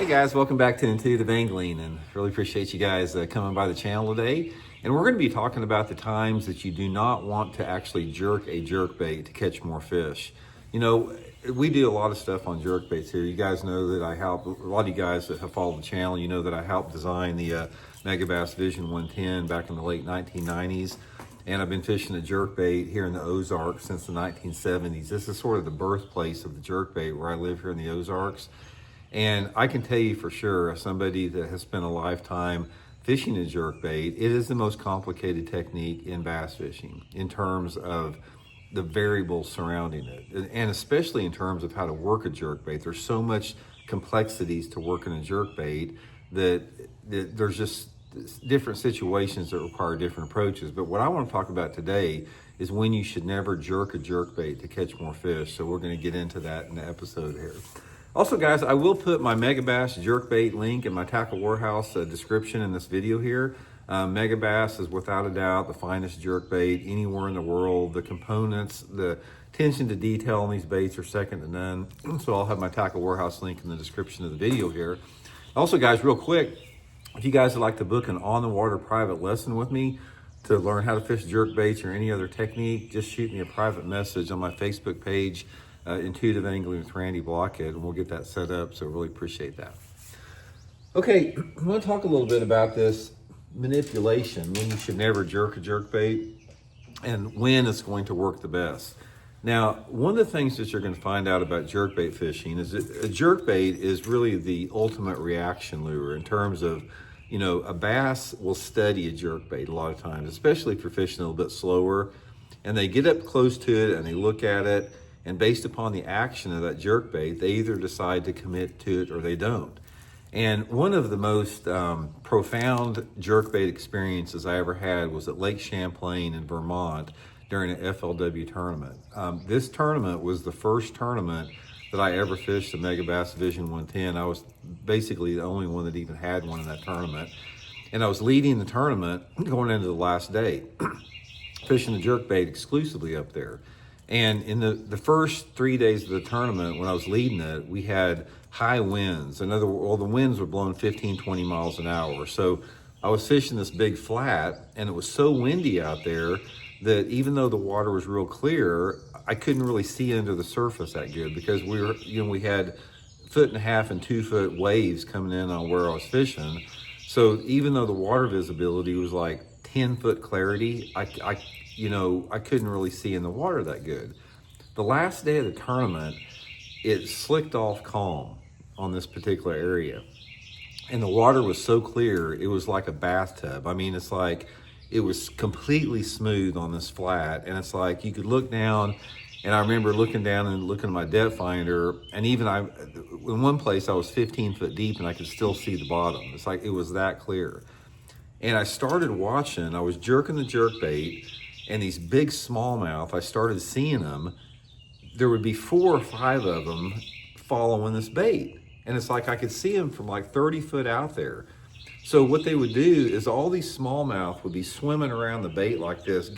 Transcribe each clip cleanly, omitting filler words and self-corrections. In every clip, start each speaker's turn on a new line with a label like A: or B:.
A: Hey guys, welcome back to Intuitive Angling, and really appreciate you guys coming by the channel today. And we're going to be talking about the times that you do not want to actually jerk a jerkbait to catch more fish. You know, we do a lot of stuff on jerkbaits here. You guys know that I help, a lot of you guys that have followed the channel, you know that I helped design the Megabass Vision 110 back in the late 1990s. And I've been fishing a jerkbait here in the Ozarks since the 1970s. This is sort of the birthplace of the jerkbait where I live here in the Ozarks. And I can tell you for sure, as somebody that has spent a lifetime fishing a jerkbait, it is the most complicated technique in bass fishing in terms of the variables surrounding it, and especially in terms of how to work a jerkbait. There's so much complexities to working a jerkbait that there's just different situations that require different approaches. But what I want to talk about today is when you should never jerk a jerkbait to catch more fish. So we're going to get into that in the episode here. Also, guys, I will put my Megabass Jerkbait link in my Tackle Warehouse description in this video here. Megabass is without a doubt the finest jerkbait anywhere in the world. The components, the attention to detail on these baits are second to none. So I'll have my Tackle Warehouse link in the description of the video here. Also, guys, real quick, if you guys would like to book an on-the-water private lesson with me to learn how to fish jerkbaits or any other technique, just shoot me a private message on my Facebook page, Intuitive Angling with Randy Blaukat, and we'll get that set up, so really appreciate that. Okay, I want to talk a little bit about this manipulation, when you should never jerk a jerkbait and when it's going to work the best. Now, one of the things that you're going to find out about jerkbait fishing is that a jerkbait is really the ultimate reaction lure in terms of, you know, a bass will study a jerkbait a lot of times, especially if you're fishing a little bit slower, and they get up close to it and they look at it, and based upon the action of that jerkbait, they either decide to commit to it or they don't. And one of the most profound jerkbait experiences I ever had was at Lake Champlain in Vermont during an FLW tournament. This tournament was the first tournament that I ever fished the Megabass Vision 110. I was basically the only one that even had one in that tournament. And I was leading the tournament going into the last day, fishing the jerkbait exclusively up there. And in the first 3 days of the tournament, when I was leading it, we had high winds. In other words, the winds were blowing 15, 20 miles an hour. So I was fishing this big flat, and it was so windy out there that even though the water was real clear, I couldn't really see under the surface that good because we had 1.5 and 2 foot waves coming in on where I was fishing. So even though the water visibility was like 10-foot clarity, I couldn't really see in the water that good. The last day of the tournament, it slicked off calm on this particular area. And the water was so clear, it was like a bathtub. I mean, it's like, it was completely smooth on this flat. And it's like, you could look down, and I remember looking down and looking at my depth finder, and even in one place I was 15 foot deep and I could still see the bottom. It's like, it was that clear. And I started watching, I was jerking the jerkbait, and these big smallmouth, I started seeing them. There would be 4 or 5 of them following this bait. And it's like I could see them from like 30 foot out there. So what they would do is all these smallmouth would be swimming around the bait like this.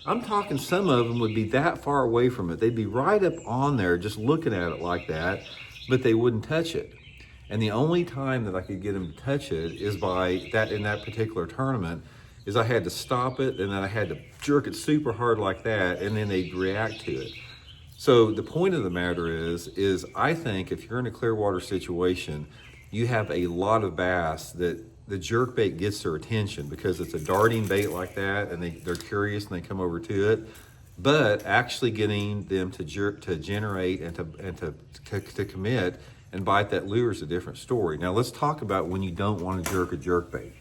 A: I'm talking some of them would be that far away from it. They'd be right up on there just looking at it like that, but they wouldn't touch it. And the only time that I could get them to touch it is by that, in that particular tournament, is I had to stop it, and then I had to jerk it super hard like that, and then they'd react to it. So the point of the matter is I think if you're in a clear water situation, you have a lot of bass that the jerkbait gets their attention because it's a darting bait like that, and they're curious and they come over to it. But actually getting them to generate and to commit and bite that lure is a different story. Now let's talk about when you don't want to jerk a jerkbait.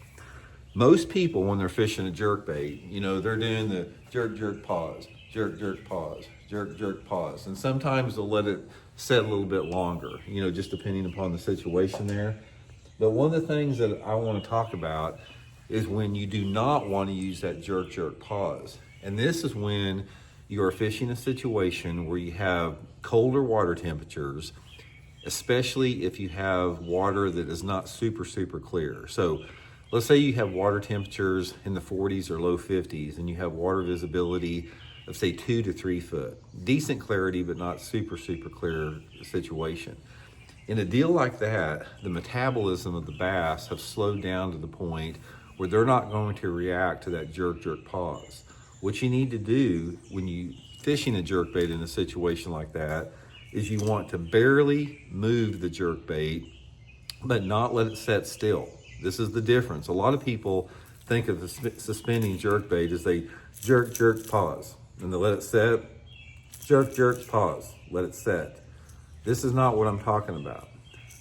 A: Most people, when they're fishing a jerkbait, you know, they're doing the jerk, jerk, pause, jerk, jerk, pause, jerk, jerk, pause. And sometimes they'll let it set a little bit longer, you know, just depending upon the situation there. But one of the things that I want to talk about is when you do not want to use that jerk, jerk, pause. And this is when you are fishing a situation where you have colder water temperatures, especially if you have water that is not super, super clear. So let's say you have water temperatures in the 40s or low 50s, and you have water visibility of say 2 to 3 foot. Decent clarity, but not super, super clear situation. In a deal like that, the metabolism of the bass have slowed down to the point where they're not going to react to that jerk pause. What you need to do when you fishing a jerkbait in a situation like that is you want to barely move the jerkbait, but not let it set still. This is the difference. A lot of people think of the suspending jerkbait as they jerk, pause, and they let it set, jerk, pause, let it set. This is not what I'm talking about.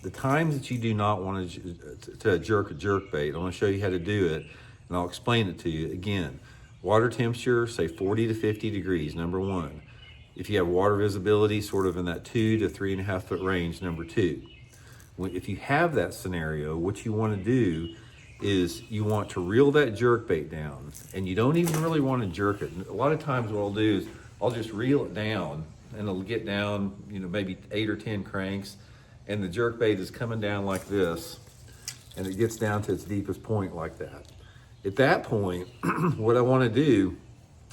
A: The times that you do not want to jerk a jerkbait, I'm going to show you how to do it, and I'll explain it to you. Again, water temperature, say 40 to 50 degrees, number one. If you have water visibility, sort of in that 2 to 3.5 foot range, number two. If you have that scenario, what you want to do is you want to reel that jerkbait down, and you don't even really want to jerk it. A lot of times what I'll do is I'll just reel it down, and it'll get down, maybe 8 or 10 cranks, and the jerkbait is coming down like this, and it gets down to its deepest point like that. At that point, what I want to do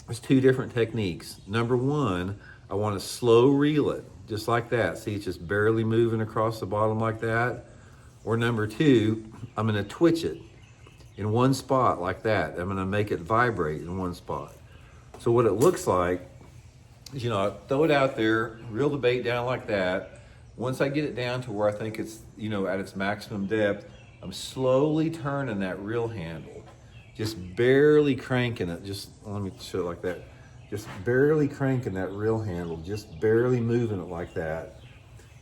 A: is two different techniques. Number one, I want to slow reel it, just like that. See, it's just barely moving across the bottom like that. Or number two, I'm going to twitch it in one spot like that. I'm going to make it vibrate in one spot. So what it looks like is, I throw it out there, reel the bait down like that. Once I get it down to where I think it's, at its maximum depth, I'm slowly turning that reel handle, just barely cranking it. Just let me show it like that. Just barely cranking that reel handle, just barely moving it like that.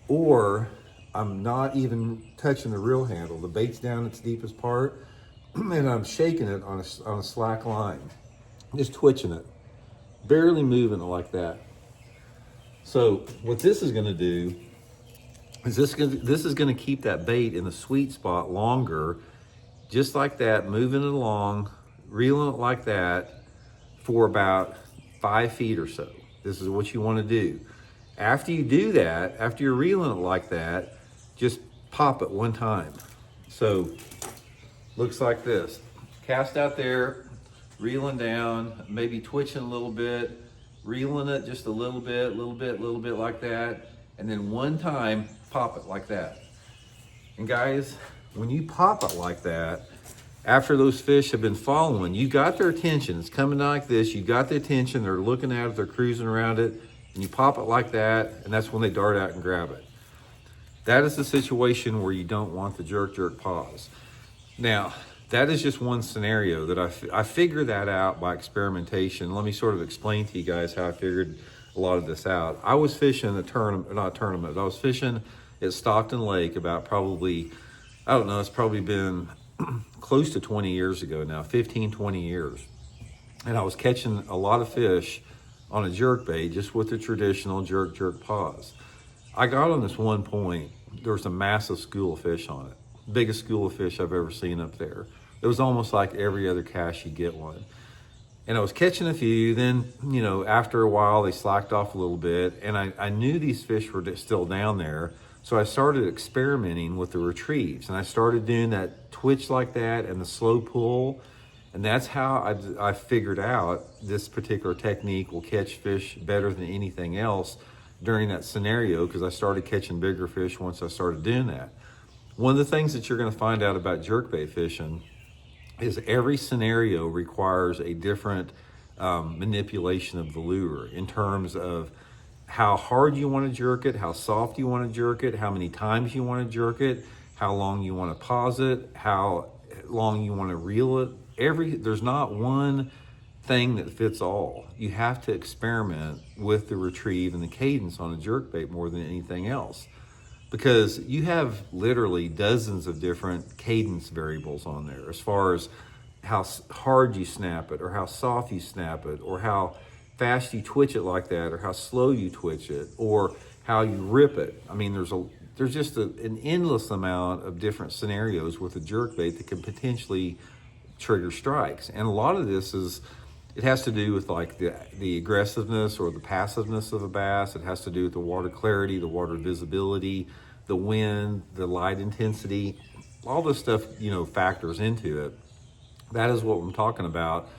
A: Or I'm not even touching the reel handle. The bait's down its deepest part, and I'm shaking it on a slack line, just twitching it, barely moving it like that. So what this is going to do is this is going to keep that bait in the sweet spot longer, just like that, moving it along, reeling it like that for about 5 feet or so. This is what you want to do. After you do that, after you're reeling it like that, just pop it one time. So looks like this. Cast out there, reeling down, maybe twitching a little bit, reeling it just a little bit like that, and then one time pop it like that. And guys, when you pop it like that, after those fish have been following, you got their attention. It's coming like this. You got the attention. They're looking at it. They're cruising around it. And you pop it like that, and that's when they dart out and grab it. That is the situation where you don't want the jerk pause. Now, that is just one scenario that I figured that out by experimentation. Let me sort of explain to you guys how I figured a lot of this out. I was fishing a tournament, not a tournament, but I was fishing at Stockton Lake about probably, I don't know, it's probably been close to 20 years ago now, 15, 20 years. And I was catching a lot of fish on a jerkbait just with the traditional jerk pause. I got on this one point, there was a massive school of fish on it. Biggest school of fish I've ever seen up there. It was almost like every other cast you get one. And I was catching a few, then, after a while they slacked off a little bit, and I knew these fish were still down there, so I started experimenting with the retrieves, and I started doing that twitch like that and the slow pull, and that's how I figured out this particular technique will catch fish better than anything else during that scenario, because I started catching bigger fish once I started doing that. One of the things that you're going to find out about jerkbait fishing is every scenario requires a different manipulation of the lure in terms of how hard you want to jerk it, how soft you want to jerk it, how many times you want to jerk it, how long you want to pause it, how long you want to reel it. There's not one thing that fits all. You have to experiment with the retrieve and the cadence on a jerkbait more than anything else, because you have literally dozens of different cadence variables on there as far as how hard you snap it, or how soft you snap it, or how fast you twitch it like that, or how slow you twitch it, or how you rip it. I mean, there's just an endless amount of different scenarios with a jerkbait that can potentially trigger strikes. And a lot of this it has to do with like the aggressiveness or the passiveness of a bass. It has to do with the water clarity, the water visibility, the wind, the light intensity. All this stuff, factors into it. That is what I'm talking about,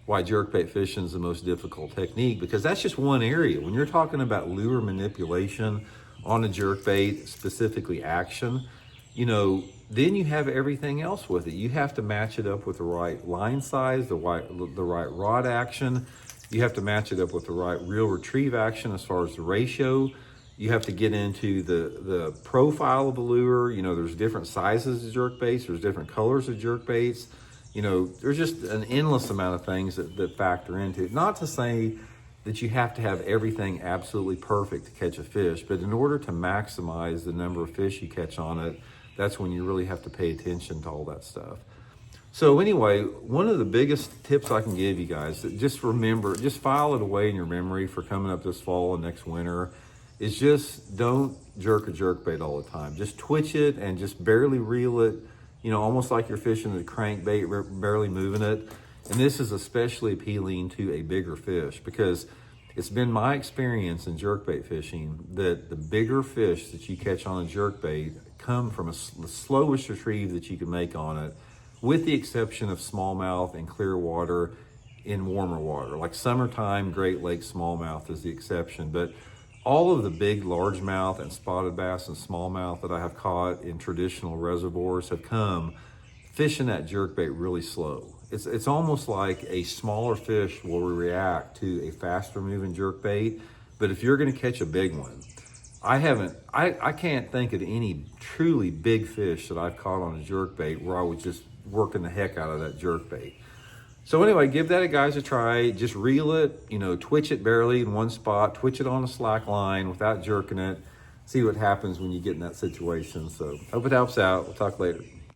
A: why jerkbait fishing is the most difficult technique, because that's just one area. When you're talking about lure manipulation on a jerkbait, specifically action, you know, then you have everything else with it. You have to match it up with the right line size, the right rod action. You have to match it up with the right reel retrieve action as far as the ratio. You have to get into the profile of the lure. You know, there's different sizes of jerkbaits. There's different colors of jerkbaits. You know, there's just an endless amount of things that factor into it. Not to say that you have to have everything absolutely perfect to catch a fish, but in order to maximize the number of fish you catch on it, that's when you really have to pay attention to all that stuff. So anyway, one of the biggest tips I can give you guys, just remember, just file it away in your memory for coming up this fall and next winter, is just don't jerk a jerkbait all the time. Just twitch it and just barely reel it, you know, almost like you're fishing the crankbait, barely moving it. And this is especially appealing to a bigger fish, because it's been my experience in jerkbait fishing that the bigger fish that you catch on a jerkbait come from the slowest retrieve that you can make on it, with the exception of smallmouth and clear water in warmer water. Like summertime, Great Lakes smallmouth is the exception. But all of the big largemouth and spotted bass and smallmouth that I have caught in traditional reservoirs have come fishing that jerkbait really slow. It's almost like a smaller fish will react to a faster moving jerkbait. But if you're gonna catch a big one, I can't think of any truly big fish that I've caught on a jerkbait where I was just working the heck out of that jerkbait. So anyway, give that guys a try. Just reel it, you know, twitch it barely in one spot, twitch it on a slack line without jerking it. See what happens when you get in that situation. So hope it helps out. We'll talk later.